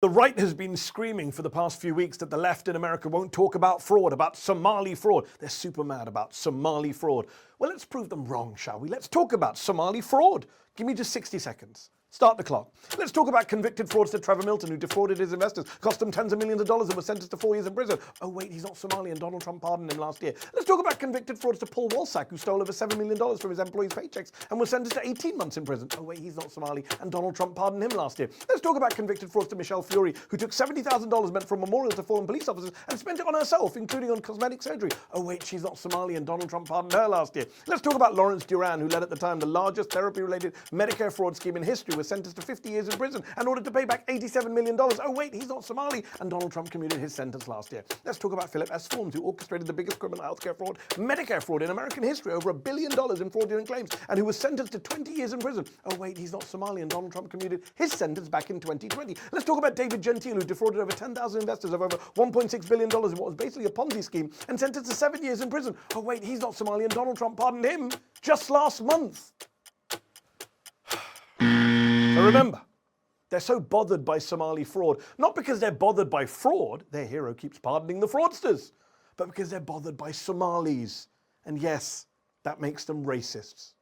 The right has been screaming for the past few weeks that the left in America won't talk about fraud, about Somali fraud. They're super mad about Somali fraud. Well, let's prove them wrong, shall we? Let's talk about Somali fraud. Give me just 60 seconds. Start the clock. Let's talk about convicted fraudster Trevor Milton, who defrauded his investors, cost them tens of millions of dollars and was sentenced to 4 years in prison. Oh wait, he's not Somali and Donald Trump pardoned him last year. Let's talk about convicted fraudster Paul Walsack, who stole over $7 million from his employees' paychecks and was sentenced to 18 months in prison. Oh wait, he's not Somali and Donald Trump pardoned him last year. Let's talk about convicted fraudster Michelle Fury, who took $70,000 meant for a memorial to fallen police officers and spent it on herself, including on cosmetic surgery. Oh wait, she's not Somali and Donald Trump pardoned her last year. Let's talk about Lawrence Duran, who led at the time the largest therapy-related Medicare fraud scheme in history, was sentenced to 50 years in prison and ordered to pay back $87 million. Oh wait, he's not Somali and Donald Trump commuted his sentence last year. Let's talk about Philip S. Forms, who orchestrated the biggest criminal healthcare fraud, Medicare fraud in American history, over $1 billion in fraudulent claims, and who was sentenced to 20 years in prison. Oh wait, he's not Somali and Donald Trump commuted his sentence back in 2020. Let's talk about David Gentile, who defrauded over 10,000 investors of over $1.6 billion in what was basically a Ponzi scheme and sentenced to 7 years in prison. Oh wait, he's not Somali and Donald Trump pardoned him just last month. So remember, they're so bothered by Somali fraud, not because they're bothered by fraud, their hero keeps pardoning the fraudsters, but because they're bothered by Somalis. And yes, that makes them racists.